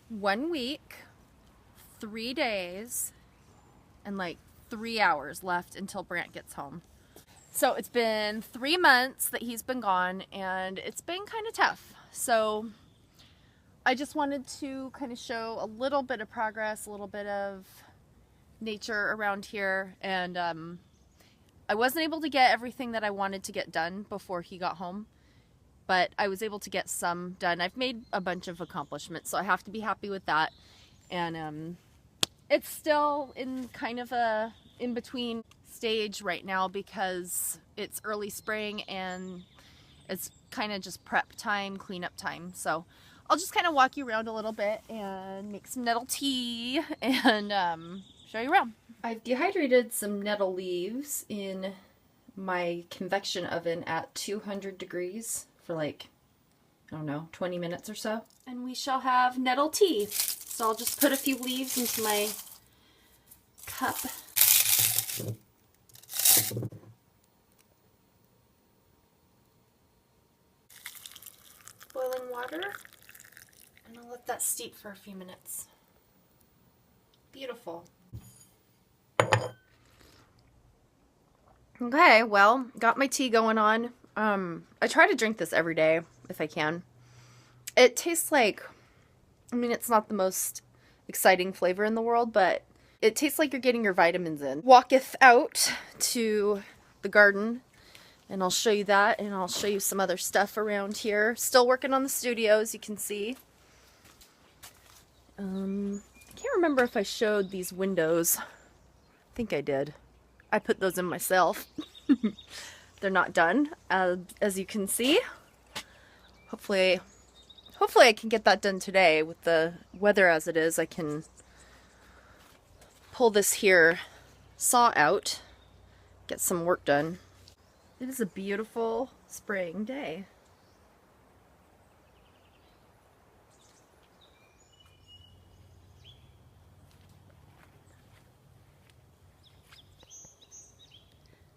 1 week, 3 days, and like 3 hours left until Brant gets home. So it's been 3 months that he's been gone, and it's been kind of tough. So I just wanted to kind of show a little bit of progress, a little bit of nature around here, and I wasn't able to get everything that I wanted to get done before he got home, but I was able to get some done. I've made a bunch of accomplishments, so I have to be happy with that. And it's still in kind of a in-between stage right now because it's early spring and it's kind of just prep time, cleanup time. So I'll just kind of walk you around a little bit and make some nettle tea and show you around. I've dehydrated some nettle leaves in my convection oven at 200 degrees for like, I don't know, 20 minutes or so. And we shall have nettle tea. So I'll just put a few leaves into my cup. Boiling water, and I'll let that steep for a few minutes. Beautiful. Okay, well, got my tea going on. I try to drink this every day if I can. It tastes like, I mean, it's not the most exciting flavor in the world, but it tastes like you're getting your vitamins in. Walketh out to the garden, and I'll show you that, and I'll show you some other stuff around here. Still working on the studio, as you can see. I can't remember if I showed these windows. I think I did. I put those in myself. They're not done, as you can see. Hopefully I can get that done today. With the weather as it is, I can pull this here saw out, get some work done. It is a beautiful spring day.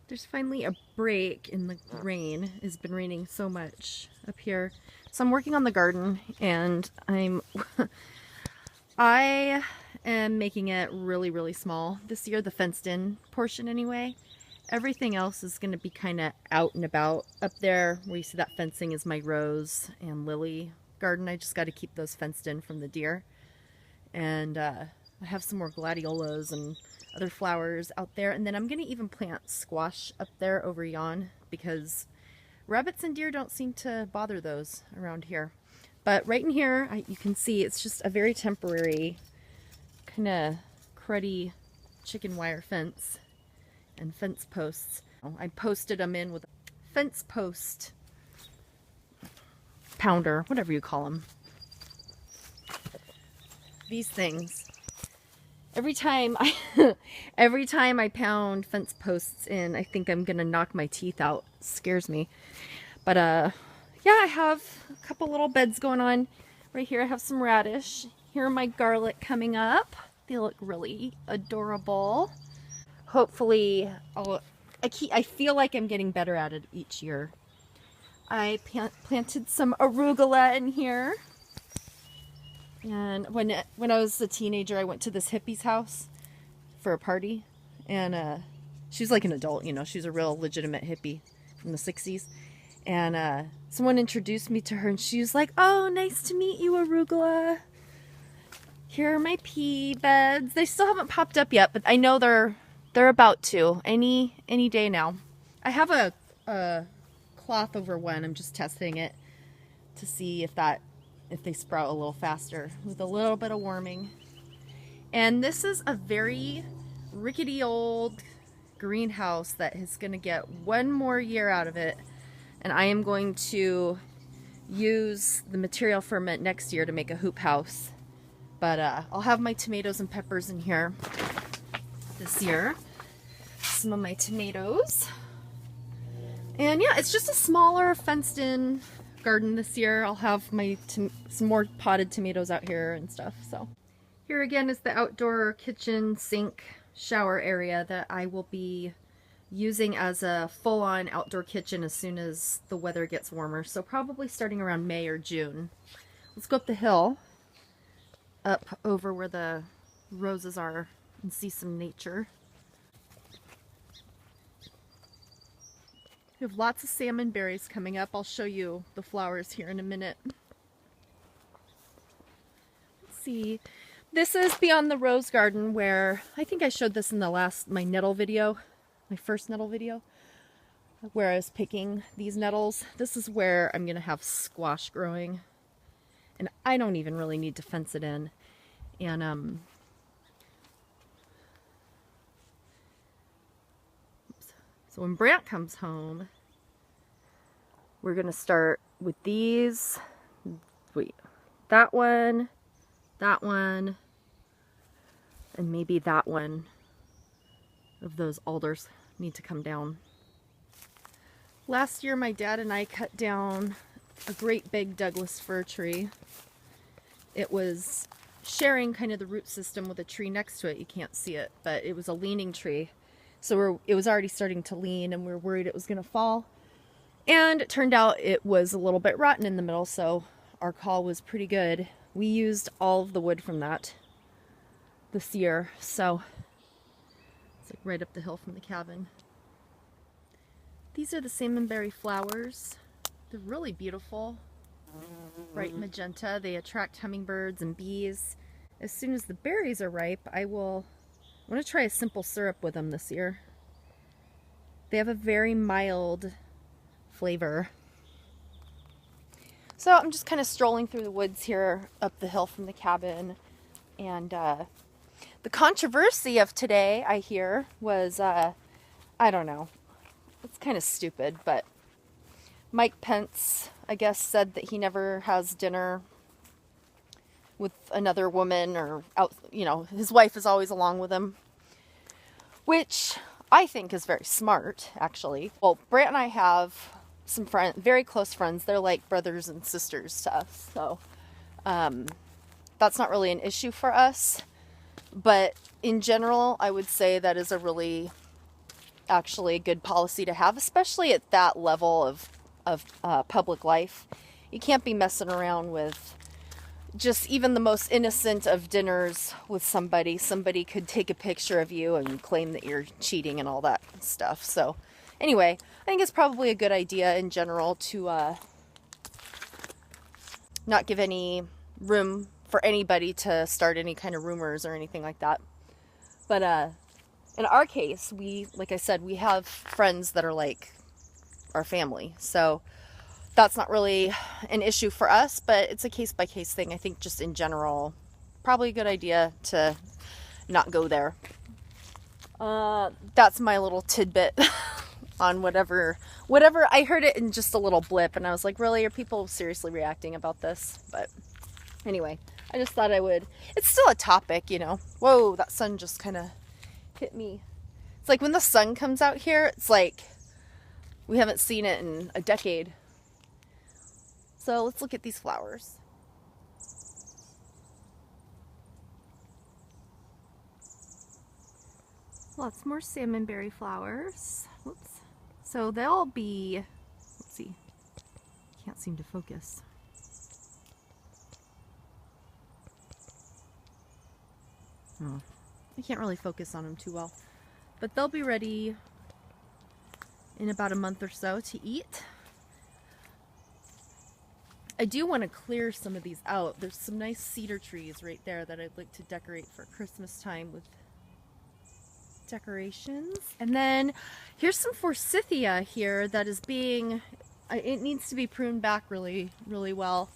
There's finally a break in the rain. It's been raining so much up here. So I'm working on the garden, and I am making it really, really small this year, the fenced in portion anyway. Everything else is going to be kind of out and about. Up there where you see that fencing is my rose and lily garden. I just got to keep those fenced in from the deer. And I have some more gladiolas and other flowers out there, and then I'm going to even plant squash up there over yon because rabbits and deer don't seem to bother those around here. But right in here, you can see it's just a very temporary kind of cruddy chicken wire fence and fence posts. I posted them in with a fence post pounder, whatever you call them. These things. Every time I pound fence posts in, I think I'm gonna knock my teeth out. It scares me. But yeah, I have a couple little beds going on. Right here I have some radish. Here are my garlic coming up. They look really adorable. Hopefully, I feel like I'm getting better at it each year. I planted some arugula in here. And when I was a teenager, I went to this hippie's house for a party, and she was like an adult, you know, she was a real legitimate hippie from the 60s, and someone introduced me to her, and she was like, "Oh, nice to meet you, arugula. Here are my pea beds." They still haven't popped up yet, but I know they're about to any day now. I have a cloth over one. I'm just testing it to see if they sprout a little faster with a little bit of warming. And this is a very rickety old greenhouse that is going to get one more year out of it, and I am going to use the material from it next year to make a hoop house. But I'll have my tomatoes and peppers in here this year. Some of my tomatoes. And yeah, it's just a smaller fenced in garden this year. I'll have my some more potted tomatoes out here and stuff. So here again is the outdoor kitchen sink shower area that I will be using as a full-on outdoor kitchen as soon as the weather gets warmer. So probably starting around May or June. Let's go up the hill. up over where the roses are and see some nature. We have lots of salmon berries coming up. I'll show you the flowers here in a minute. Let's see. This is beyond the rose garden where, I think I showed this in my nettle video, my first nettle video, where I was picking these nettles. This is where I'm going to have squash growing. And I don't even really need to fence it in. And, so when Brant comes home, we're going to start with these. Wait, that one, and maybe that one of those alders need to come down. Last year, my dad and I cut down a great big Douglas fir tree. It was sharing kind of the root system with a tree next to it. You can't see it, but it was a leaning tree. So it was already starting to lean, and we were worried it was going to fall. And it turned out it was a little bit rotten in the middle, so our call was pretty good. We used all of the wood from that this year, so it's like right up the hill from the cabin. These are the salmonberry flowers. They're really beautiful. Bright magenta. They attract hummingbirds and bees. As soon as the berries are ripe, I want to try a simple syrup with them this year. They have a very mild flavor. So I'm just kind of strolling through the woods here up the hill from the cabin. And the controversy of today, I hear, was, I don't know. It's kind of stupid, but Mike Pence, I guess, said that he never has dinner with another woman or out, his wife is always along with him, which I think is very smart, actually. Well, Brant and I have some very close friends. They're like brothers and sisters to us, so that's not really an issue for us. But in general, I would say that is a really, actually a good policy to have, especially at that level of public life. You can't be messing around with just even the most innocent of dinners with somebody. Somebody could take a picture of you and claim that you're cheating and all that stuff. So anyway, I think it's probably a good idea in general to not give any room for anybody to start any kind of rumors or anything like that. But in our case, like I said, we have friends that are like our family. So that's not really an issue for us, but it's a case-by-case thing. I think just in general, probably a good idea to not go there. That's my little tidbit on whatever. I heard it in just a little blip, and I was like, really, are people seriously reacting about this? But anyway, I just thought I would. It's still a topic, Whoa, that sun just kind of hit me. It's like when the sun comes out here, it's like we haven't seen it in a decade. So let's look at these flowers. Lots more salmonberry flowers. Whoops. So they'll be, let's see, can't seem to focus. Oh, I can't really focus on them too well. But they'll be ready in about a month or so to eat. I do want to clear some of these out. There's some nice cedar trees right there that I'd like to decorate for Christmas time with decorations. And then here's some forsythia here that is it needs to be pruned back really, really well.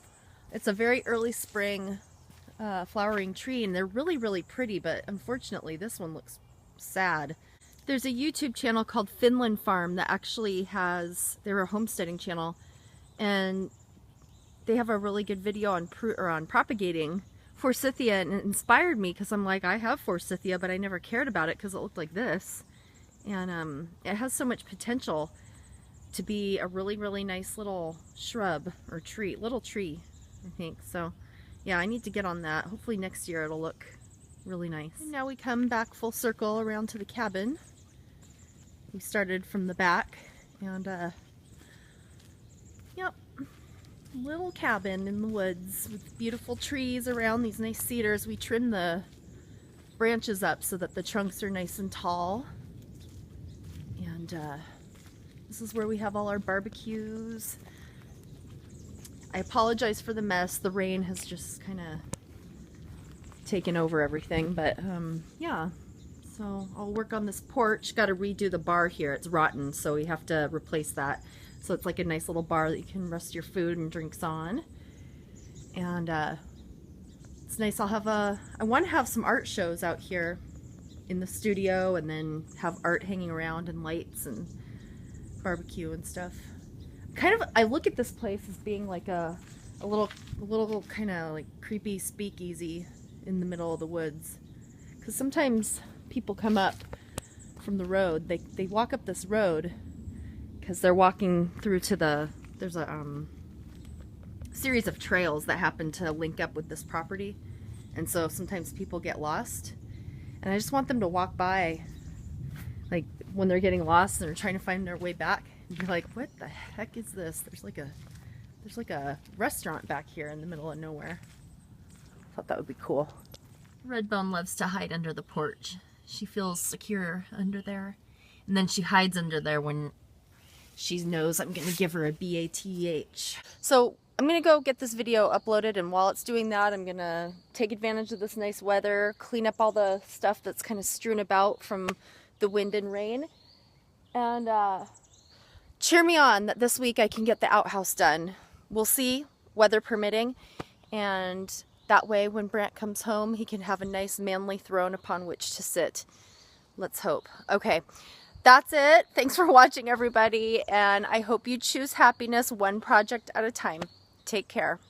It's a very early spring flowering tree, and they're really, really pretty, but unfortunately this one looks sad. There's a YouTube channel called Finland Farm that actually they're a homesteading channel, and they have a really good video on propagating forsythia, and it inspired me because I'm like, I have forsythia, but I never cared about it because it looked like this. And it has so much potential to be a really, really nice little shrub or tree, little tree, I think. So yeah, I need to get on that. Hopefully next year it'll look really nice. And now we come back full circle around to the cabin. We started from the back, and yep, Little cabin in the woods with beautiful trees around, these nice cedars. We trim the branches up so that the trunks are nice and tall. And this is where we have all our barbecues. I apologize for the mess. The rain has just kind of taken over everything, but yeah. So I'll work on this porch. Got to redo the bar here. It's rotten, so we have to replace that. So it's like a nice little bar that you can rest your food and drinks on. And it's nice. I want to have some art shows out here in the studio, and then have art hanging around and lights and barbecue and stuff. I look at this place as being like a little kind of like creepy speakeasy in the middle of the woods. Because sometimes people come up from the road. They walk up this road because they're walking through to there's a series of trails that happen to link up with this property. And so sometimes people get lost. And I just want them to walk by, like when they're getting lost and they're trying to find their way back. And you're like, what the heck is this? There's like a restaurant back here in the middle of nowhere. I thought that would be cool. Redbone loves to hide under the porch. She feels secure under there. And then she hides under there when she knows I'm going to give her a BATH. So I'm going to go get this video uploaded, and while it's doing that, I'm going to take advantage of this nice weather, clean up all the stuff that's kind of strewn about from the wind and rain, and cheer me on that this week I can get the outhouse done. We'll see, weather permitting, and that way when Brant comes home, he can have a nice manly throne upon which to sit. Let's hope. Okay. That's it. Thanks for watching, everybody, and I hope you choose happiness one project at a time. Take care.